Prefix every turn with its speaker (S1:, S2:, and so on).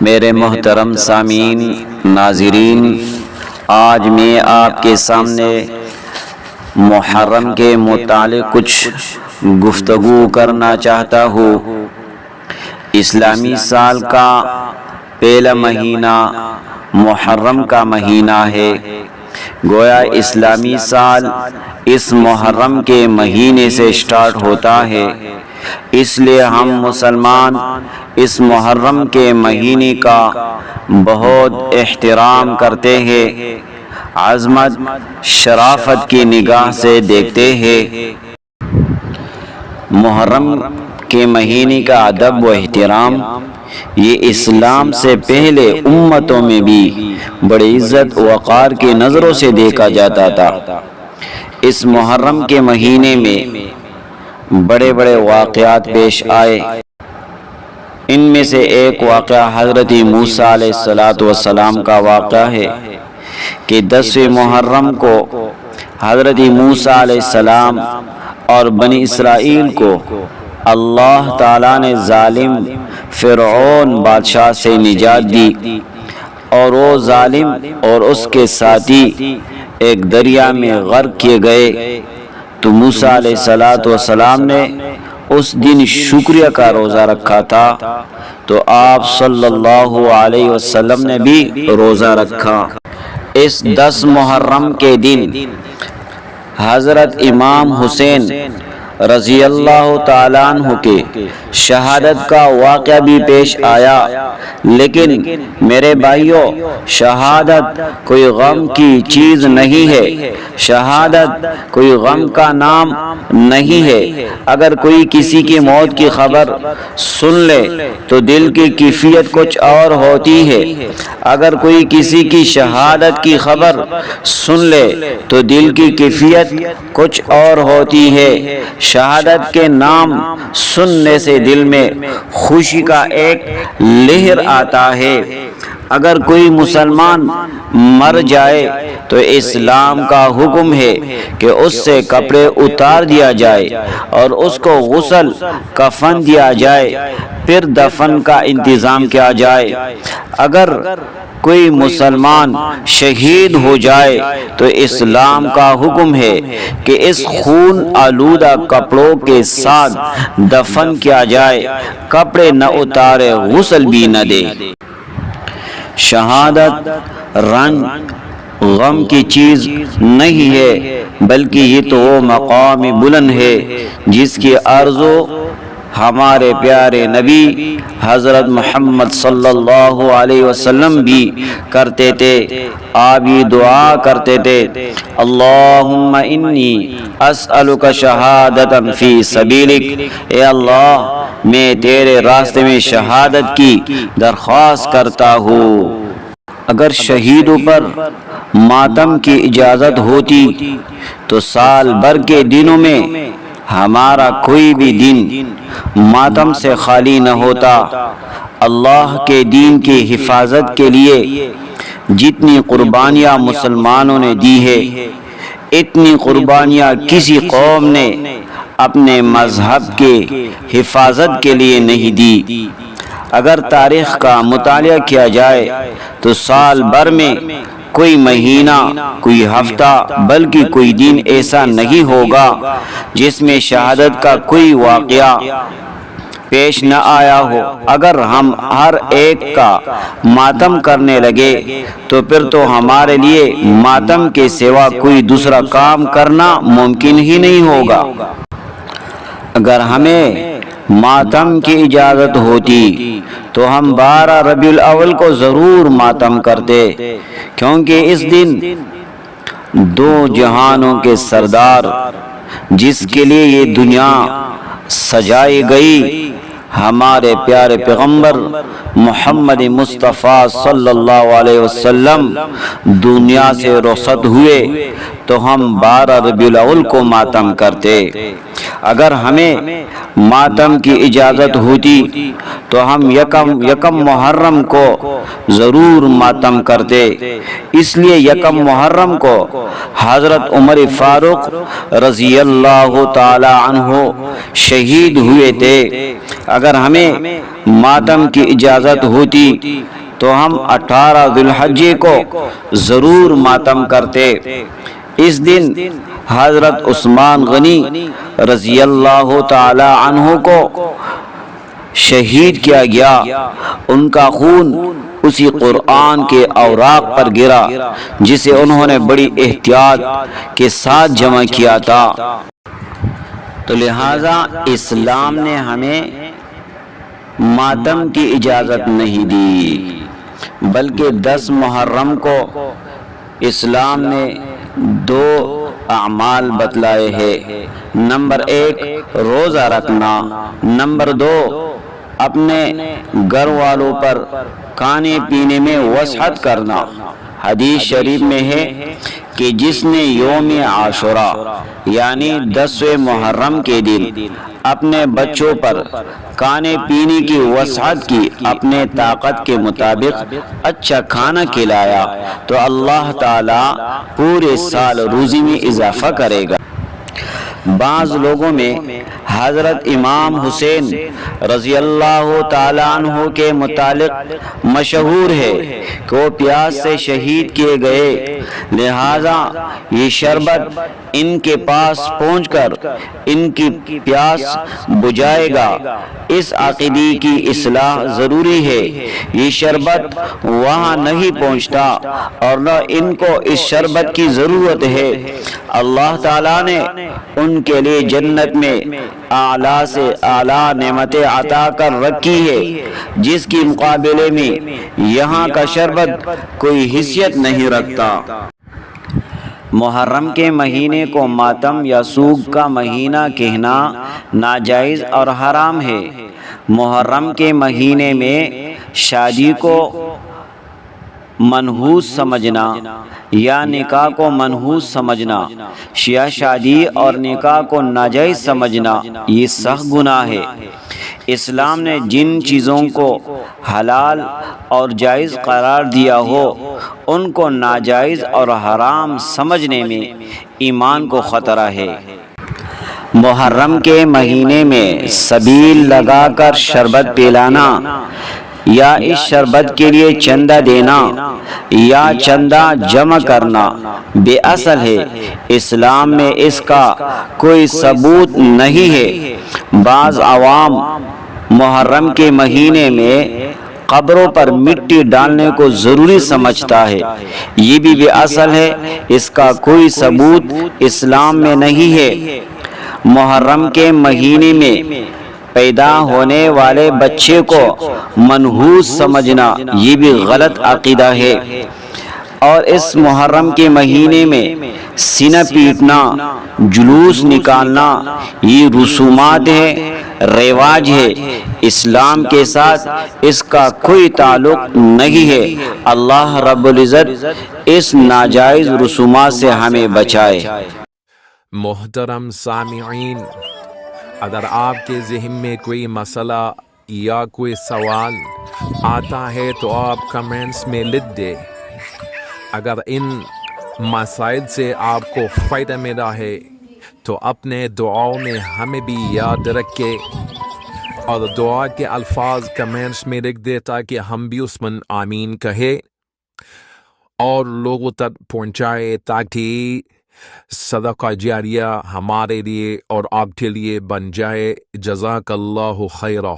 S1: میرے محترم سامعین ناظرین، آج میں آپ کے سامنے محرم کے متعلق کچھ گفتگو کرنا چاہتا ہوں۔ اسلامی سال کا پہلا مہینہ محرم کا مہینہ ہے۔ گویا اسلامی سال اس محرم کے مہینے سے سٹارٹ ہوتا ہے، اس لیے ہم مسلمان اس محرم کے مہینے کا بہت احترام کرتے ہیں، عظمت شرافت کی نگاہ سے دیکھتے ہیں۔ محرم کے مہینے کا ادب و احترام یہ اسلام سے پہلے امتوں میں بھی بڑی عزت و وقار کی نظروں سے دیکھا جاتا تھا۔ اس محرم کے مہینے میں بڑے بڑے واقعات پیش آئے۔ ان میں سے ایک واقعہ حضرت موسیٰ علیہ السلام کا واقعہ ہے کہ 10ویں محرم کو حضرت موسیٰ علیہ السلام اور بنی اسرائیل کو اللہ تعالیٰ نے ظالم فرعون بادشاہ سے نجات دی، اور وہ ظالم اور اس کے ساتھی ایک دریا میں غرق کیے گئے۔ تو موسیٰ علیہ السلام نے اس دن شکریہ کا روزہ رکھا تھا، تو آپ صلی اللہ علیہ وسلم نے بھی روزہ رکھا۔ اس 10 محرم کے دن حضرت امام حسین رضی اللہ تعالیٰ عنہ کے شہادت کا واقعہ بھی پیش آیا۔ لیکن میرے بھائیوں، شہادت کوئی غم کی چیز نہیں ہے، شہادت کوئی غم کا نام نہیں ہے۔ اگر کوئی کسی کی موت کی خبر سن لے تو دل کی کیفیت کچھ اور ہوتی ہے، اگر کوئی کسی کی شہادت کی خبر سن لے تو دل کی کیفیت کچھ اور ہوتی ہے۔ شہادت کے نام سننے سے دل میں خوشی کا ایک لہر آتا ہے۔ اگر کوئی مسلمان مر جائے تو اسلام کا حکم ہے کہ اس سے کپڑے اتار دیا جائے اور اس کو غسل کفن دیا جائے، پھر دفن کا انتظام کیا جائے۔ اگر کوئی مسلمان شہید ہو جائے تو اسلام کا حکم ہے کہ اس خون آلودہ کپڑوں کے ساتھ دفن کیا جائے، کپڑے نہ اتارے، غسل بھی نہ دے۔ شہادت رنج غم کی چیز نہیں ہے، بلکہ یہ تو وہ مقام بلند ہے جس کی آرزو ہمارے پیارے نبی حضرت محمد صلی اللہ علیہ وسلم بھی کرتے تھے۔ آپ یہ دعا کرتے تھے، اللہم انی اسألک شہادتا فی سبیلک، اے اللہ میں تیرے راستے میں شہادت کی درخواست کرتا ہوں۔ اگر شہیدوں پر ماتم کی اجازت ہوتی تو سال بھر کے دنوں میں ہمارا کوئی بھی دن ماتم سے خالی نہ ہوتا۔ اللہ کے دین کی حفاظت کے لیے جتنی قربانیاں مسلمانوں نے دی ہے، اتنی قربانیاں کسی قوم نے اپنے مذہب کے حفاظت کے لیے نہیں دی۔ اگر تاریخ کا مطالعہ کیا جائے تو سال بھر میں کوئی مہینہ، کوئی ہفتہ، بلکہ کوئی دن ایسا نہیں ہوگا جس میں شہادت کا کوئی واقعہ پیش نہ آیا ہو۔ اگر ہم ہر ایک کا ماتم کرنے لگے تو پھر تو ہمارے لیے ماتم کے سوا کوئی دوسرا کام کرنا ممکن ہی نہیں ہوگا۔ اگر ہمیں ماتم کی اجازت ہوتی تو ہم 12 ربیع الاول کو ضرور ماتم کرتے، کیونکہ اس دن 2 جہانوں کے سردار جس کے لیے یہ دنیا سجائی گئی، ہمارے پیارے پیغمبر محمد مصطفیٰ صلی اللہ علیہ وسلم دنیا سے رخصت ہوئے تو ہم 12 ربیع الاول کو ماتم کرتے۔ اگر ہمیں ماتم کی اجازت ہوتی تو ہم یکم محرم کو ضرور ماتم کرتے۔ اس لیے یکم محرم کو حضرت عمر فاروق رضی اللہ تعالی عنہ شہید ہوئے تھے۔ اگر ہمیں ماتم کی اجازت ہوتی تو ہم 18 ذی الحجہ کو ضرور ماتم کرتے۔ اس دن حضرت عثمان غنی رضی اللہ تعالی عنہ کو شہید کیا گیا۔ ان کا خون اسی قرآن کے اوراق پر گرا جسے انہوں نے بڑی احتیاط کے ساتھ جمع کیا تھا۔ تو لہٰذا اسلام نے ہمیں ماتم کی اجازت نہیں دی، بلکہ 10 محرم کو اسلام نے 2 اعمال بتلائے ہیں۔ نمبر 1 روزہ رکھنا، نمبر 2 اپنے گھر والوں پر کھانے پینے میں وسعت کرنا۔ حدیث شریف میں ہے کہ جس نے یوم عاشورہ یعنی 10ویں محرم کے دن اپنے بچوں پر کھانے پینے کی وسعت کی، اپنے طاقت کے مطابق اچھا کھانا کھلایا، تو اللہ تعالی پورے سال روزی میں اضافہ کرے گا۔ بعض لوگوں میں حضرت امام حسین رضی اللہ تعالی عنہ کے متعلق مشہور ہے کہ وہ پیاس سے شہید کیے گئے، لہذا یہ شربت ان کے پاس پہنچ کر ان کی پیاس بجھائے گا۔ اس عقیدے کی اصلاح ضروری ہے۔ یہ شربت وہاں نہیں پہنچتا اور نہ ان کو اس شربت کی ضرورت ہے۔ اللہ تعالیٰ نے ان کے لیے جنت میں اعلیٰ سے اعلیٰ نعمتیں عطا کر رکھی ہے، جس کے مقابلے میں یہاں کا شربت کوئی حیثیت نہیں رکھتا۔ محرم کے مہینے کو ماتم یا سوگ کا مہینہ کہنا ناجائز اور حرام ہے۔ محرم کے مہینے میں شادی کو منحوس سمجھنا یا نکاح کو منحوس سمجھنا یا شادی اور نکاح کو ناجائز سمجھنا یہ سخت گناہ ہے۔ اسلام نے جن چیزوں کو حلال اور جائز قرار دیا ہو ان کو ناجائز اور حرام سمجھنے میں ایمان کو خطرہ ہے۔ محرم کے مہینے میں سبیل لگا کر شربت پلانا یا اس شربت کے لیے چندہ دینا یا چندہ جمع کرنا بے اصل ہے۔ اسلام میں اس کا کوئی ثبوت نہیں ہے۔ بعض عوام محرم کے مہینے میں قبروں پر مٹی ڈالنے کو ضروری سمجھتا ہے، یہ بھی بے اصل ہے۔ اس کا کوئی ثبوت اسلام میں نہیں ہے۔ محرم کے مہینے میں پیدا ہونے والے بچے کو منحوس سمجھنا یہ بھی غلط عقیدہ ہے۔ اور اس محرم کے مہینے میں سینہ پیٹنا، جلوس نکالنا یہ رسومات ہے، رواج ہے۔ اسلام کے ساتھ اس کا کوئی تعلق نہیں ہے۔ اللہ رب العزت اس ناجائز رسومات سے ہمیں بچائے۔
S2: محترم سامعین، اگر آپ کے ذہن میں کوئی مسئلہ یا کوئی سوال آتا ہے تو آپ کمنٹس میں لکھ دیں۔ اگر ان مسائل سے آپ کو فائدہ ملا ہے تو اپنے دعاؤں میں ہمیں بھی یاد رکھے اور دعا کے الفاظ کمنٹس میں لکھ دے تاکہ ہم بھی اس من آمین کہے اور لوگوں تک پہنچائے، تاکہ صدقہ جاریہ ہمارے لیے اور آپ کے لیے بن جائے۔ جزاک اللہ خیرہ۔